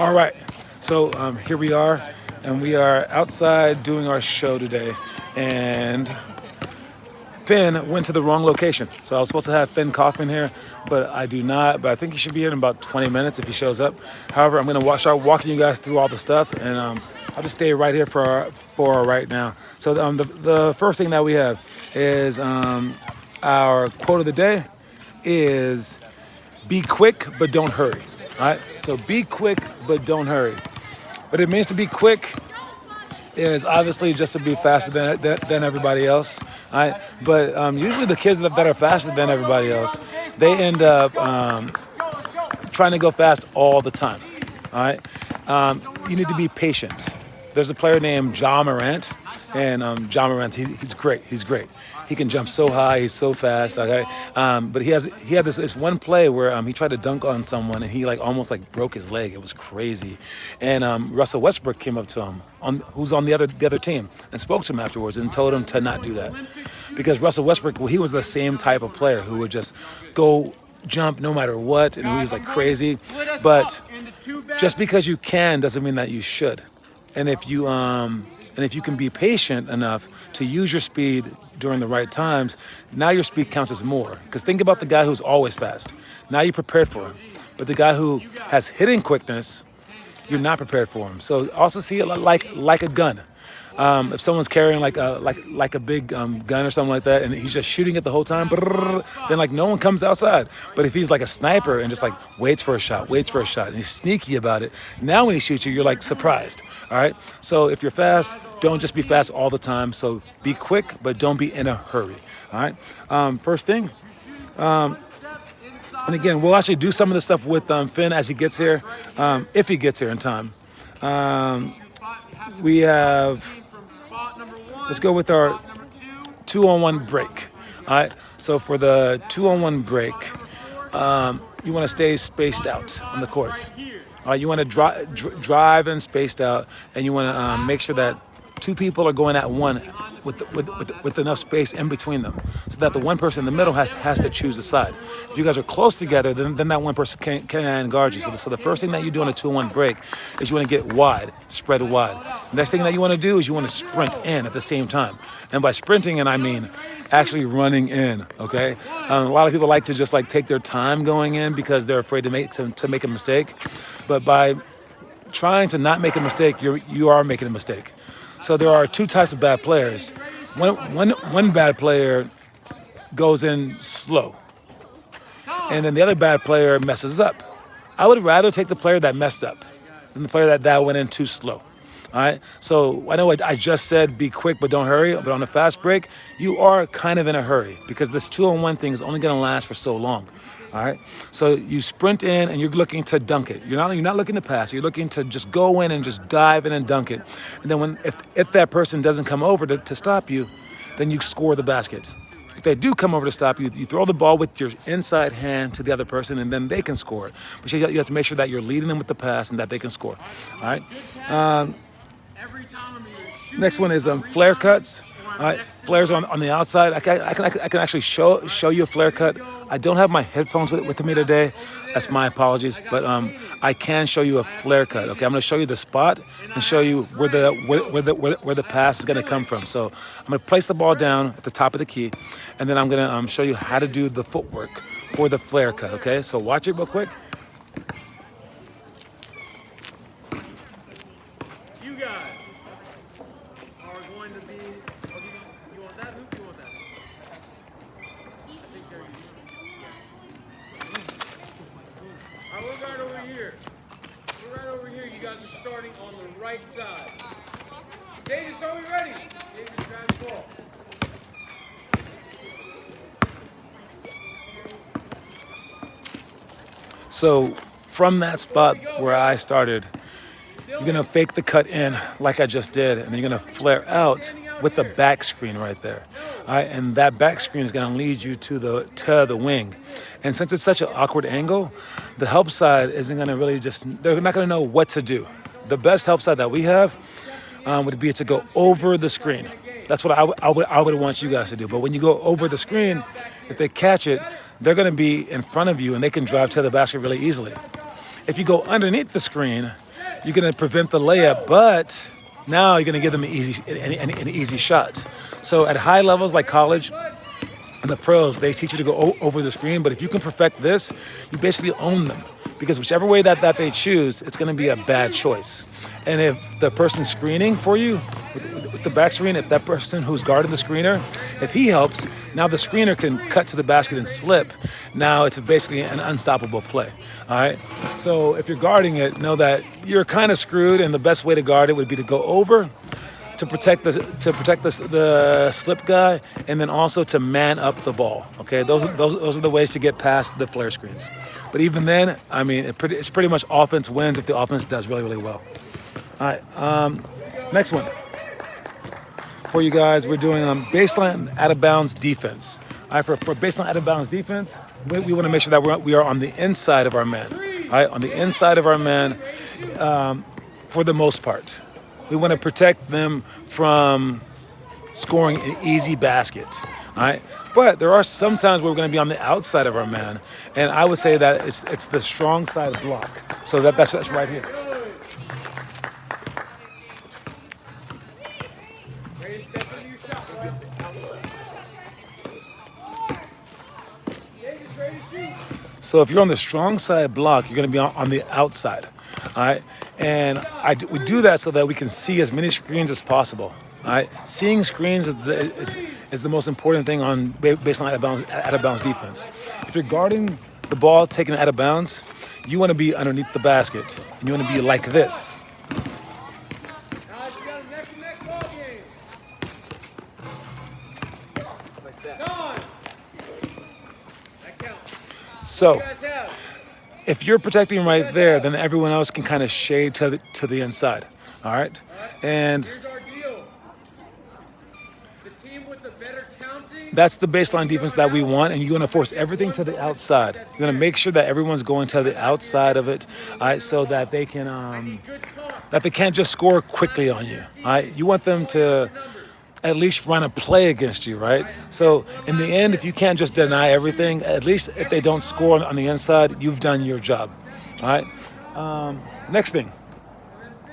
All right, so here we are, and we are outside doing our show today, and Phin went to the wrong location. So I was supposed to have Phin Kofman here, but I do not. But I think he should be here in about 20 minutes if he shows up. However, I'm going to start walking you guys through all the stuff, and I'll just stay right here for right now. So the first thing that we have is our quote of the day is be quick but don't hurry. All right. So be quick but don't hurry. What it means to be quick is obviously just to be faster than everybody else, all right? But usually the kids that are faster than everybody else, they end up trying to go fast all the time, all right? You need to be patient. There's a player named John Morant, and John Morant, he's great. He's great. He can jump so high. He's so fast. Okay, but he had this one play where he tried to dunk on someone and he almost broke his leg. It was crazy, and Russell Westbrook came up to him, who's on the other team, and spoke to him afterwards and told him to not do that, because Russell Westbrook, well, he was the same type of player who would just go jump no matter what, and he was crazy. But just because you can doesn't mean that you should. And if you can be patient enough to use your speed during the right times, now your speed counts as more. Because think about the guy who's always fast. Now you're prepared for him. But the guy who has hitting quickness, you're not prepared for him. So also see it like a gun. If someone's carrying like a big gun or something like that, and he's just shooting it the whole time, then no one comes outside. But if he's like a sniper and just waits for a shot, and he's sneaky about it, now when he shoots you, you're surprised. All right. So if you're fast, don't just be fast all the time. So be quick, but don't be in a hurry. All right. First thing. And again, we'll actually do some of the stuff with Phin as he gets here, if he gets here in time. We have. Let's go with our 2-on-1 break. All right. So for the 2-on-1 break, you want to stay spaced out on the court. All right. You want to drive and spaced out, and you want to make sure that two people are going at one with enough space in between them, so that the one person in the middle has to choose a side. If you guys are close together, then that one person can guard you. So the first thing that you do on a 2-on-1 break is you want to get wide, spread wide. The next thing that you want to do is you want to sprint in at the same time. And by sprinting in, I mean actually running in, okay? A lot of people like to just take their time going in because they're afraid to make a mistake. But by trying to not make a mistake, you are making a mistake. So there are two types of bad players. One bad player goes in slow, and then the other bad player messes up. I would rather take the player that messed up than the player that went in too slow. All right. So I know I just said be quick but don't hurry, but on a fast break, you are kind of in a hurry because this 2-on-1 thing is only going to last for so long. All right. So you sprint in and you're looking to dunk it. You're not looking to pass. You're looking to just go in and just dive in and dunk it. And then if that person doesn't come over to stop you, then you score the basket. If they do come over to stop you, you throw the ball with your inside hand to the other person, and then they can score it. But you have to make sure that you're leading them with the pass and that they can score. All right. Next one is flare cuts. All right, flares on the outside. I can actually show you a flare cut. I don't have my headphones with me today. That's my apologies. But I can show you a flare cut. Okay, I'm going to show you the spot and show you where the pass is going to come from. So I'm going to place the ball down at the top of the key, and then I'm going to show you how to do the footwork for the flare cut. Okay, so watch it real quick. Starting on the right side. Davis, are we ready? Davis, grab the ball. So from that spot where I started, you're going to fake the cut in like I just did, and then you're going to flare out with the back screen right there. All right, and that back screen is going to lead you to the wing. And since it's such an awkward angle, the help side isn't going to really they're not going to know what to do. The best help side that we have would be to go over the screen. That's what I would want you guys to do. But when you go over the screen, if they catch it, they're going to be in front of you and they can drive to the basket really easily. If you go underneath the screen, you're going to prevent the layup, but now you're going to give them an easy shot. So at high levels like college and the pros, they teach you to go over the screen. But if you can perfect this, you basically own them. Because whichever way that they choose, it's going to be a bad choice. And if the person screening for you, with the back screen, if that person who's guarding the screener, if he helps, now the screener can cut to the basket and slip. Now it's basically an unstoppable play. All right. So if you're guarding it, know that you're kind of screwed, and the best way to guard it would be to go over to protect the slip guy, and then also to man up the ball. Okay, those are the ways to get past the flare screens. But even then, I mean, it's pretty much offense wins if the offense does really well. All right, next one for you guys. We're doing baseline out of bounds defense. All right, for baseline out of bounds defense, we want to make sure that we are on the inside of our man. All right, on the inside of our man, for the most part. We want to protect them from scoring an easy basket, all right? But there are some times where we're going to be on the outside of our man, and I would say that it's the strong side block. So that's right here. So if you're on the strong side block, you're going to be on the outside, all right? And we do that so that we can see as many screens as possible. All right, seeing screens is the most important thing on baseline out of bounds defense. If you're guarding the ball taken out of bounds, you want to be underneath the basket, and you want to be like this. Like that. So if you're protecting right there, then everyone else can kind of shade to the inside. All right? And that's the baseline defense that we want, and you're going to force everything to the outside. You're going to make sure that everyone's going to the outside of it, all right, so that they can't just score quickly on you. All right? You want them to at least run a play against you, right? So in the end, if you can't just deny everything, at least if they don't score on the inside, you've done your job, all right? Next thing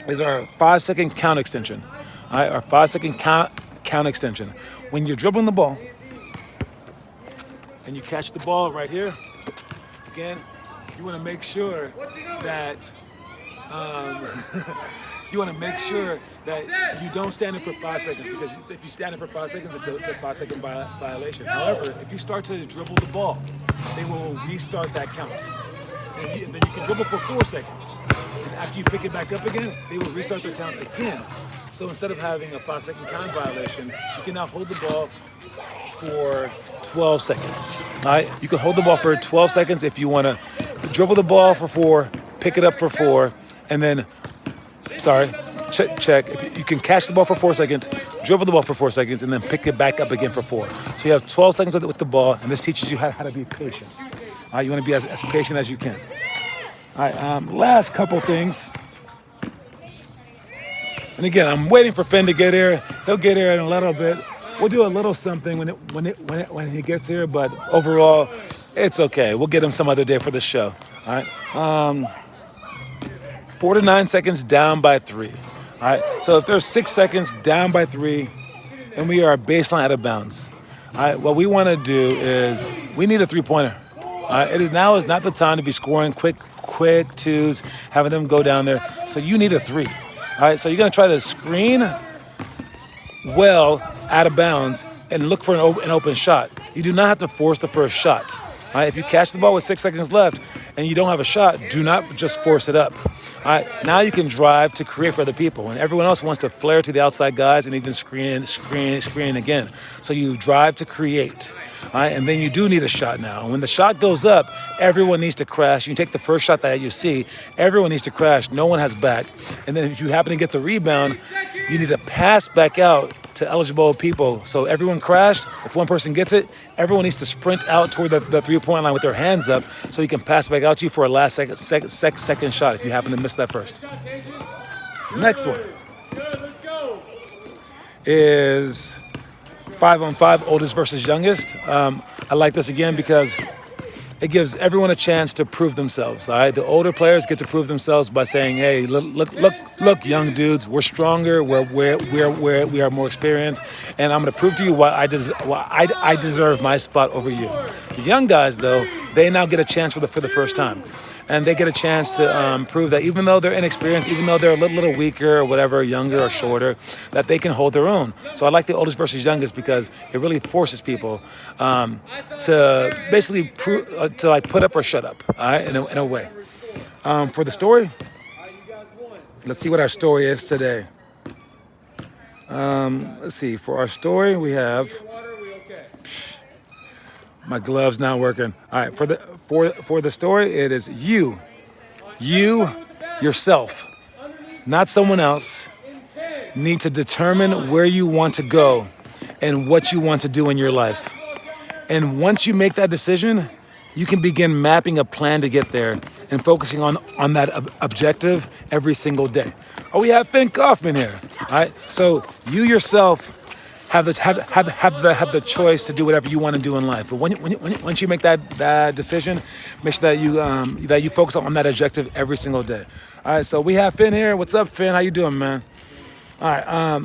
is our 5-second count extension, all right? Our 5-second count extension. When you're dribbling the ball and you catch the ball right here, again, you want to make sure that you want to make sure that you don't stand in for 5 seconds, because if you stand in for 5 seconds, it's a 5-second violation. However, if you start to dribble the ball, they will restart that count. And then you can dribble for 4 seconds. And after you pick it back up again, they will restart their count again. So instead of having a 5-second count violation, you can now hold the ball for 12 seconds. All right? You can hold the ball for 12 seconds if you want to dribble the ball for 4, pick it up for 4, and then check. If you can catch the ball for 4 seconds, dribble the ball for 4 seconds, and then pick it back up again for 4. So you have 12 seconds with the ball, and this teaches you how to be patient. All right, you want to be as patient as you can. All right, last couple things. And again, I'm waiting for Phin to get here. He'll get here in a little bit. We'll do a little something when he gets here, but overall, it's okay. We'll get him some other day for the show. All right. 4 to 9 seconds down by 3. All right. So if there's 6 seconds down by 3, then we are baseline out of bounds. All right. What we want to do is we need a 3-pointer. All right. Now is not the time to be scoring quick twos, having them go down there. So you need a 3. All right. So you're gonna try to screen well out of bounds and look for an open shot. You do not have to force the first shot. All right. If you catch the ball with 6 seconds left and you don't have a shot, do not just force it up. All right, now you can drive to create for other people, and everyone else wants to flare to the outside guys and even screen again. So you drive to create, all right, and then you do need a shot now. When the shot goes up, everyone needs to crash. You take the first shot that you see, everyone needs to crash. No one has back. And then if you happen to get the rebound, you need to pass back out to eligible people. So everyone crashed. If one person gets it, everyone needs to sprint out toward the 3-point line with their hands up so you can pass back out to you for a last second shot if you happen to miss that first. Next one is 5-on-5, oldest versus youngest. I like this again because it gives everyone a chance to prove themselves. All right, the older players get to prove themselves by saying, "Hey, look, young dudes, we're stronger, we are more experienced, and I'm going to prove to you why I deserve my spot over you." The young guys, though, they now get a chance for the first time. And they get a chance to prove that even though they're inexperienced, even though they're a little weaker or whatever, younger or shorter, that they can hold their own. So I like the oldest versus youngest because it really forces people to basically to like put up or shut up, all right, in a way. For the story, let's see what our story is today. Let's see. For our story, we have. My glove's not working. All right, for the story, it is you yourself, not someone else, need to determine where you want to go and what you want to do in your life. And once you make that decision, you can begin mapping a plan to get there and focusing on that objective every single day. Oh, we have Phin Kofman here. All right, so you yourself have the choice to do whatever you want to do in life. But once you make that decision, make sure that you focus on that objective every single day. All right, so we have Phin here. What's up, Phin? How you doing, man? All right.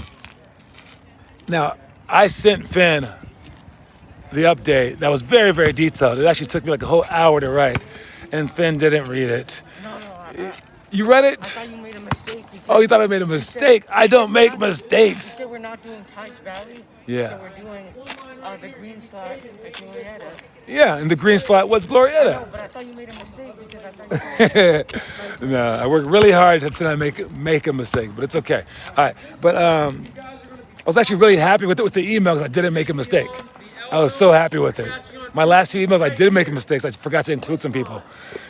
Now I sent Phin the update that was very, very detailed. It actually took me like a whole hour to write, and Phin didn't read it. No. You read it? I thought you made a mistake. Oh, you thought I made a mistake? I don't make mistakes. You said we're not doing Tice Valley. Yeah. So we're doing the green slot at Glorietta. Yeah, and the green slot was Glorietta. No, but I thought you made a mistake because I thought you No, I worked really hard to not make a mistake, but it's okay. All right, but I was actually really happy with the email because I didn't make a mistake. I was so happy with it. My last few emails, I did make mistakes. I forgot to include some people.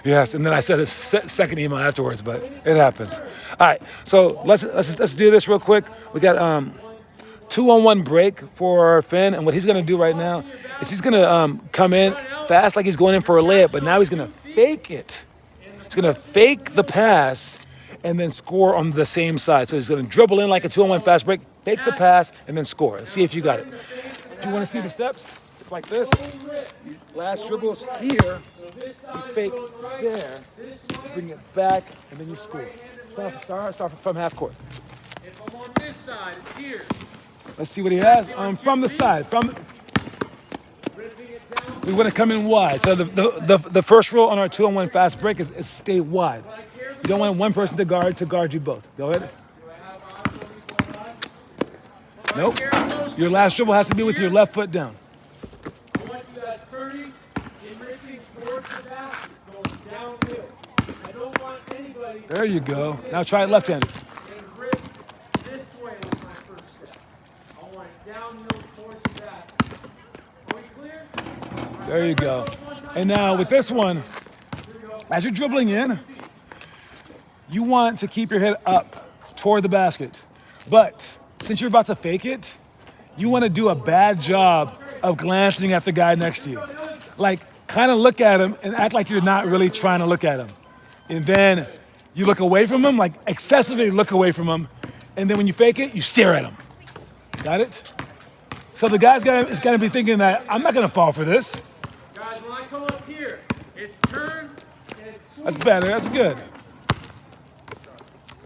Yes, and then I said a second email afterwards, but it happens. All right, so let's do this real quick. We got 2-on-1 break for Phin, and what he's gonna do right now is he's gonna come in fast like he's going in for a layup, but now he's gonna fake it. He's gonna fake the pass and then score on the same side. So he's gonna dribble in like a 2-on-1 fast break, fake the pass, and then score. Let's see if you got it. If you wanna see the steps, it's like this. Last dribble's here, you fake there, you bring it back, and then you score. Start from half court. If I'm on this side, it's here. Let's see what he has. From the side. We want to come in wide. So the first rule on our 2-on-1 fast break is stay wide. You don't want one person to guard you both. Go ahead. Nope. Your last dribble has to be with your left foot down. I want you guys 30, enriching towards the basket, going downhill. I don't want anybody There you go. Now try it left-handed. and rip this way with my first step. I want it downhill towards the basket. Are we clear? There you go. And now with this one, as you're dribbling in, you want to keep your head up toward the basket. But since you're about to fake it, you want to do a bad job of glancing at the guy next to you. Like, kind of look at him and act like you're not really trying to look at him. And then you look away from him, like excessively look away from him. And then when you fake it, you stare at him. Got it? So the guy's is gonna be thinking that I'm not gonna fall for this. Guys, when I come up here, it's turn and it's swing. That's better. That's good.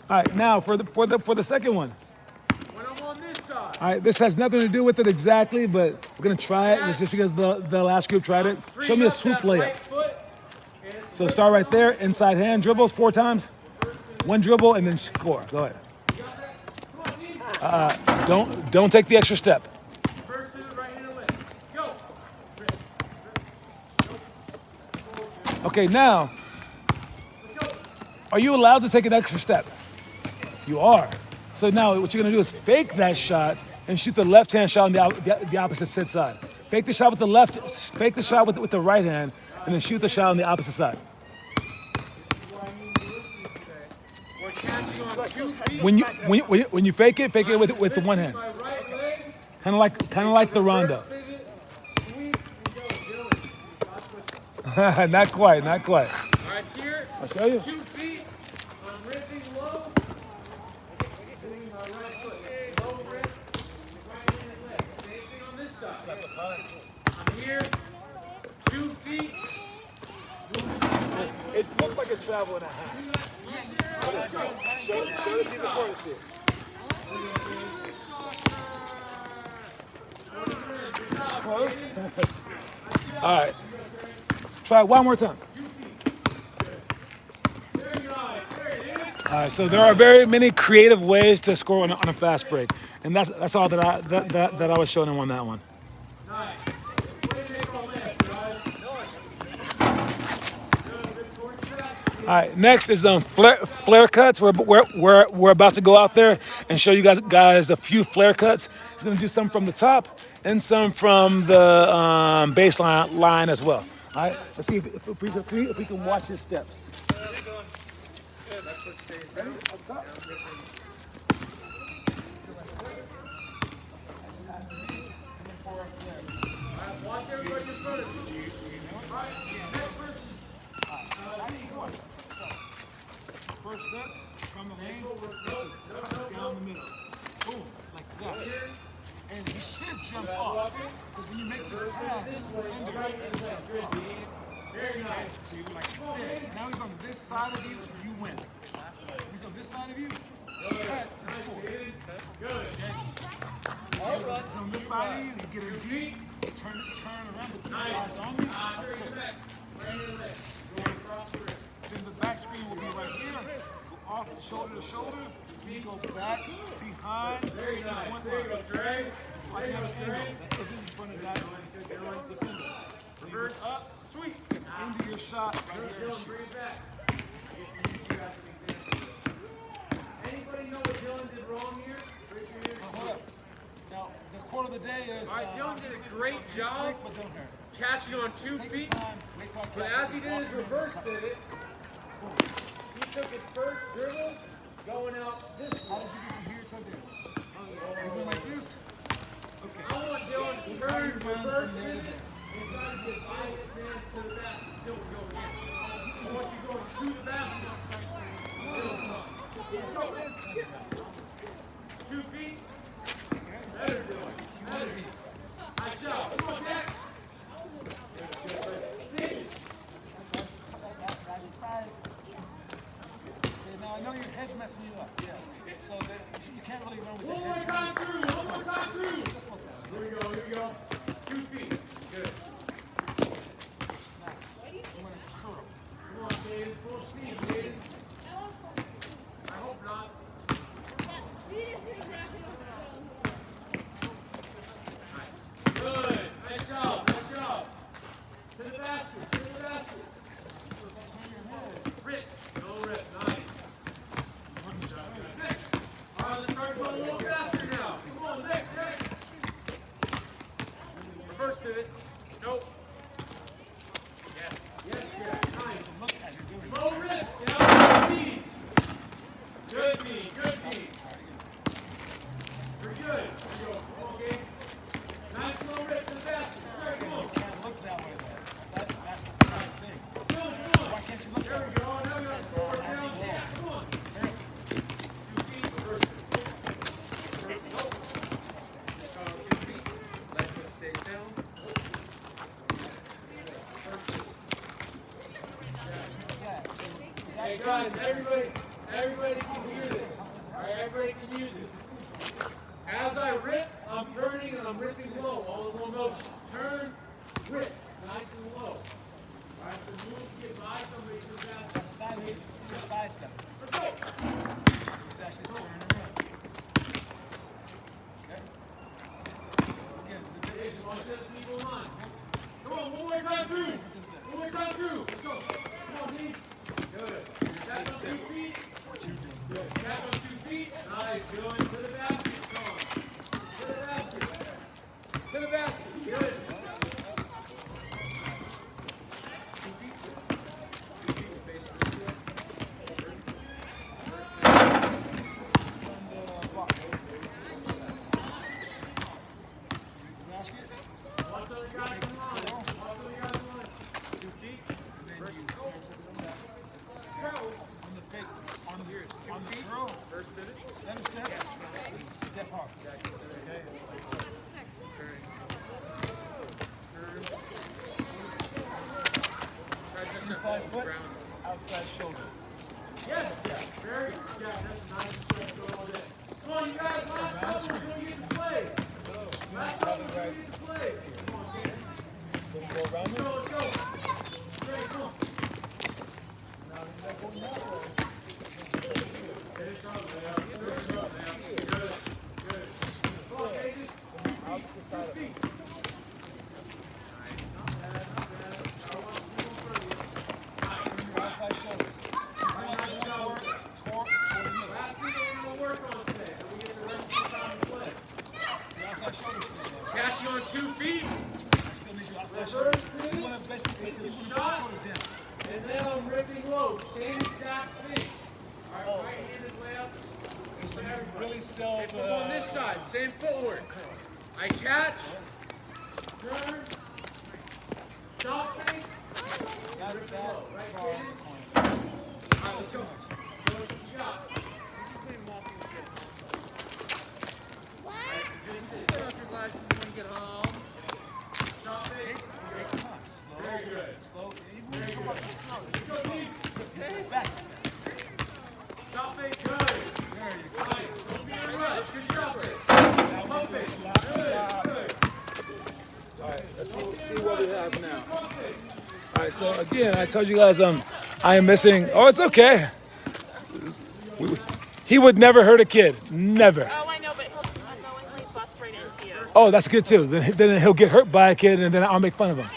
All right, now for the second one. When I'm on this side, All right, this has nothing to do with it exactly, but we're gonna try it. It's just because the last group tried it. Show me a swoop layup. So start right there, inside hand dribbles 4 times. One dribble and then score. Go ahead. Don't take the extra step. first to the right hand leg. Go. Okay, now, are you allowed to take an extra step? You are. So now what you're gonna do is fake that shot and shoot the left-hand shot on the opposite side. Fake the shot with the left, fake the shot with the right hand, and then shoot the shot on the opposite side. We're catching on 2 feet. When you fake it with the one hand. My right leg, Kind of like the rondo. pivot, sweep, and go. Dylan, Not quite. all right, here. I'll show you. 2 feet. I'm ripping low. Doing my right foot. Low rip. Right hand and leg. Same thing on this side. I'm here. 2 feet. It looks like a travel and a half. Show the team before this here. Close. All right. Try it one more time. All right, so there are very many creative ways to score on a fast break, and that's all that I was showing him on that one. All right, next is flare cuts. We're about to go out there and show you guys a few flare cuts. He's gonna do some from the top and some from the baseline line as well. All right, let's see if we can watch his steps. Ready? Up top. Watch everybody in front of you. All right, next person. First step from the lane, down the middle. Boom, like that. And he should jump off. Because when you make this pass, this defender jumps off. Very nice. So you're like this. Now he's on this side of you, you win. He's on this side of you, cut, and score. Good. He's on this side of you, you get him deep, turn around, put your eyes on me, like this. Then the back screen will be right here. Go off shoulder to shoulder. You go back, behind. Very nice. One There you go, line. Trey. It's like another angle that isn't in front of that defender. Reverse up. Sweet. Step into your shot right here. Dylan, bring it back. Anybody know what Dylan did wrong here? Raise your hand. Hold up. Now, the quote of the day is. All right, Dylan did a great job Quick, but don't hurt. catching on 2 Take feet. your time. Wait till I But catch as he it. did his reverse pivot, he took his first dribble going out this How way. did you get from here to there? You went like this? Okay. I want Dylan to This is how turn you run reverse from there to pivot there. and try to get by his man to the basket. Dylan go again. I want you going to the basket. Dylan come. 2 feet. Better Dylan. Better. Nice job. Come on, Jack. Now I know your head's messing you up. Yeah. So you can't really run with your One more head. time through. One more time through. Here we go. Here we go. 2 feet. Good. I'm gonna curl. Come on, Caden. Full speed, Caden. I hope not. Good. Nice job. Nice job. To the basket. To the basket. Rip. No rip. Nice. Next. All right, let's start going a little faster now. Come on, next. Reverse pivot. Nope. Yes. Yes, yeah. Nice. Look at you're doing. Low rips. Down knees. Good knee. Good knee. You're good. There you go. Come on, Gabe. Nice low rip to the basket. That's right. Come on. You can't look that way though. That's the right thing. Come on. Why can't you look There that we way? go. Now we got to forward down. Yeah, come on. 2 feet. Reverse pivot. Nope. 2 feet. Left foot stays down. Hey guys, everybody can hear this. All right, everybody can use it. As I rip, I'm turning and I'm ripping low, all in one motion. Turn, rip, nice and low. All right, so move, get by somebody to the basket. Sideways. You're sidestep. Let's go. It's actually turn and run. Okay. Again, the Hey, difference just is watch this. this equal line. Come on, one more time through. One more time through. Let's go. Come on, D. Good. Catch on 2 feet. What you do. Good. Catch on 2 feet. Nice. Going to the basket. Come on. To the basket. To the basket. Good. 2 feet. 2 feet will face the field. Basket. Watch other guys in line. Watch other guys in line. 2 feet. And then you turn something on that. Travel. On the fake, on the curl, First pivot. step hard. Okay? Try to inside foot, outside shoulder. Yes. Very good. Yeah, that's nice stretch going on there. Come on, you guys. Last couple. We're going to get to play. Last couple. We're going to get to play. Come on, Dan. Then go around it. Let's go. Ready, come on. Finish up, man. Finish up, man. Good. Good. Come on, Davis. Opposite side of it. Outside shoulder. Last thing we're going to work on today. And we get the rest of the time to play. Outside shoulder still there. Catch you on 2 feet. Still need you outside shoulder. You want to basically make the shoulder down. And then I'm ripping low. Same exact thing. All right, right-handed layup. So you really sell Come on this side. Same footwork. I catch. Turn. Shot fake. Rip low. Right, Phin? All right, let's go. Show us what you got. Shot fake. Very good. slow. Very good. Go deep. Back. Shot fake. Good. There you go. Nice. Don't be in a rush. Good shot fake. Pump it. Good. All right, let's see what we have now. All right, so again, I told you guys I am missing. Oh, it's okay. He would never hurt a kid. Never. Oh, I know, but he'll just unknowingly bust right into you. Oh, that's good too. Then he'll get hurt by a kid, and then I'll make fun of him.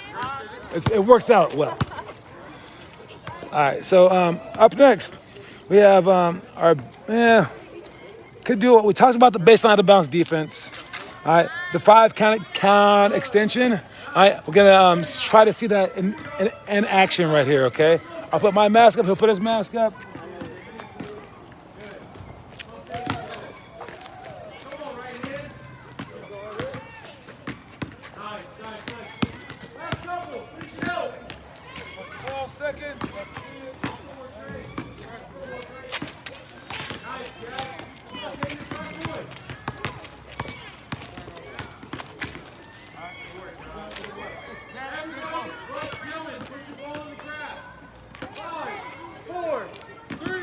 It works out well. All right, so up next, we have could do it. We talked about the baseline out of bounds defense. All right, the 5 count extension. All right, we're gonna try to see that in action right here. Okay, I'll put my mask up. He'll put his mask up. Come on, right hand. Nice. Last couple. Finish out. 12 seconds. Nice, Jack. Come on, take this right boy. It's that simple. Everybody, right, Gilman, put your ball in the grass. 5, 4, 3,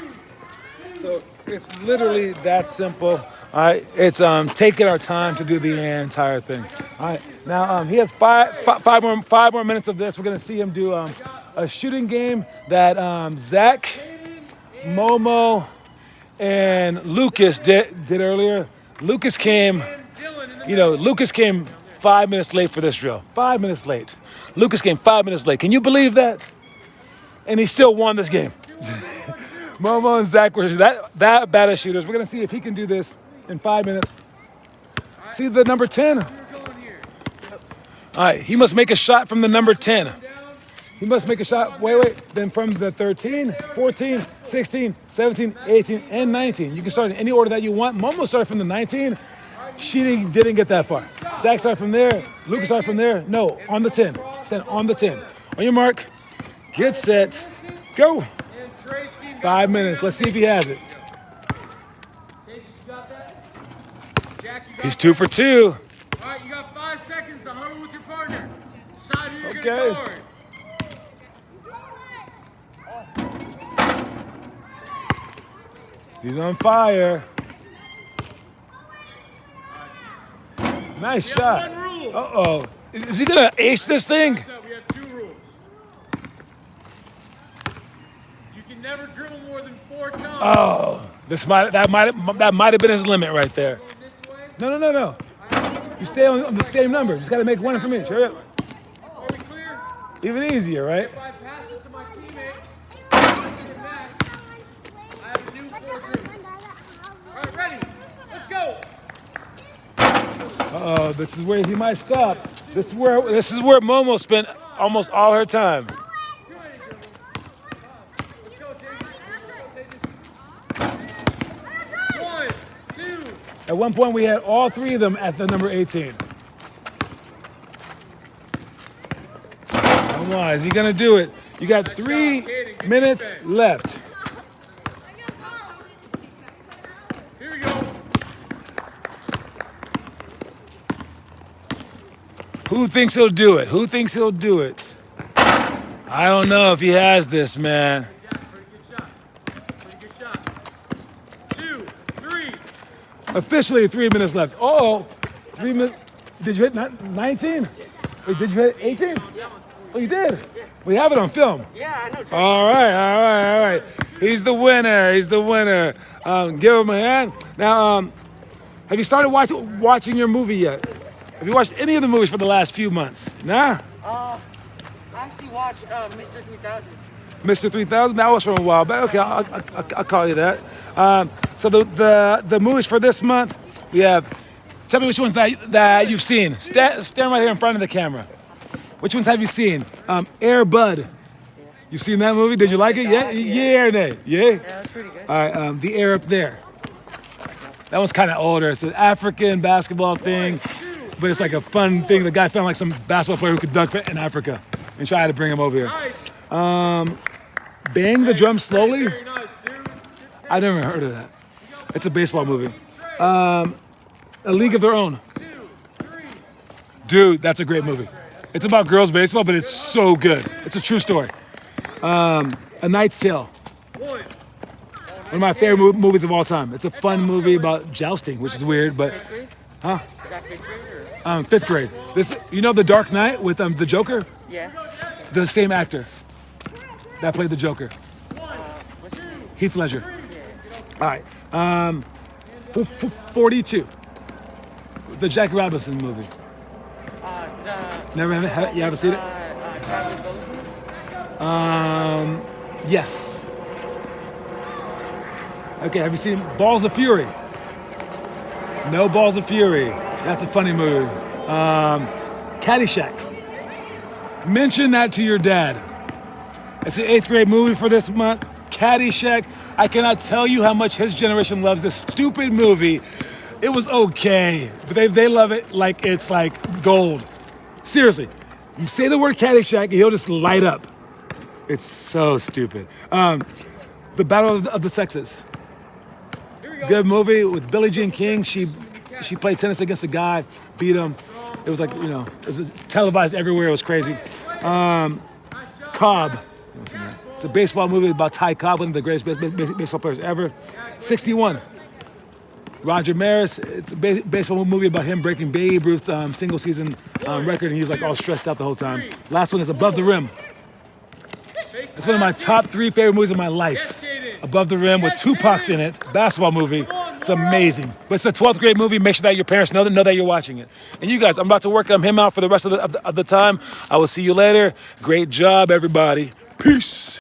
2. So it's literally that simple. All right, it's taking our time to do the entire thing. All right, now he has five more minutes of this. We're gonna see him do a shooting game that Zach, Momo, and Lucas did earlier. Lucas came, Lucas came 5 minutes late for this drill. 5 minutes late. Lucas came 5 minutes late. Can you believe that? And he still won this game. Momo and Zach were that bad at shooters. We're gonna see if he can do this in 5 minutes. See the number 10? All right, he must make a shot from the number 10. He must make a shot, then from the 13, 14, 16, 17, 18, and 19. You can start in any order that you want. Momo started from the 19. She didn't get that far. Zach started from there. Lucas started from there. No, on the 10. Stand on the 10. On your mark, get set, go. 5 minutes. Let's see if he has it. He's 2 for 2. All right, you got 5 seconds to huddle with your partner. Decide who you're Okay. going to guard. He's on fire. Nice We shot. have 1 rule. Uh-oh. Is he going to ace this thing? So we have 2 rules. You can never dribble more than 4 times. Oh, that might have been his limit right there. Going this way. No. You stay on the same number. Just got to make one from each. Hurry up. Are we clear? Even easier, right? If I pass it to my teammate, I get back. I have a new 4 dribble. All right, ready? Let's go. Uh-oh, this is where he might stop. This is where Momo spent almost all her time. Let's go, James. 1, 2. At one point, we had all 3 of them at the number 18. Come on, is he gonna do it? You got 3 minutes left. Here we go. Who thinks he'll do it? Who thinks he'll do it? I don't know if he has this, man. Pretty good shot. Pretty good shot. 2, 3. Officially 3 minutes left. Oh, 3 minutes. Did you hit 19? Wait, did you hit 18? Oh, you did? We have it on film. Yeah, I know. All right. He's the winner. Give him a hand. Now, have you started watching your movie yet? Have you watched any of the movies for the last few months? Nah? I actually watched Mr. 3000. Mr. 3000? That was from a while back. Okay, I'll call you that. So the movies for this month, we have, tell me which ones that you've seen. Stand right here in front of the camera. Which ones have you seen? Air Bud. You've seen that movie? Did you like it? Yeah or nay? Yeah? Yeah, that's pretty good. All right, The Air Up There. That one's kind of older. It's an African basketball thing, but it's like a fun thing. The guy found like some basketball player who could dunk in Africa and tried to bring him over here. Bang the Drum Slowly? Very nice, dude. I never heard of that. It's a baseball movie. A League of Their Own. 2, 3. Dude, that's a great movie. It's about girls baseball, but it's so good. It's a true story. A Knight's Tale. 1. One of my favorite movies of all time. It's a fun movie about jousting, which is weird, but Is that fifth grade or? 5th grade. This, you know, The Dark Knight with the Joker. Yeah. The same actor that played the Joker, What's your name? Heath Ledger. All right. 42. The Jack Robinson movie. You haven't seen it? Chadwick Boseman. Yes. Okay, have you seen Balls of Fury? No Balls of Fury. That's a funny movie. Caddyshack. Mention that to your dad. It's an 8th grade movie for this month. Caddyshack. I cannot tell you how much his generation loves this stupid movie. It was okay, but they love it like it's like gold. Seriously. You say the word Caddyshack and he'll just light up. It's so stupid. The Battle of the Sexes. Good movie with Billie Jean King. She played tennis against a guy, beat him. It was like, you know, it was televised everywhere. It was crazy. Cobb. It's a baseball movie about Ty Cobb, one of the greatest baseball players ever. 61. Roger Maris. It's a baseball movie about him breaking Babe Ruth's single season record, and he was like all stressed out the whole time. Last one is Above the Rim. It's one of my top 3 favorite movies of my life. Above the Rim with Tupac's in it. Basketball movie. It's amazing. But it's the 12th grade movie. Make sure that your parents know that you're watching it. And you guys, I'm about to work him out for the rest of the time. I will see you later. Great job, everybody. Peace.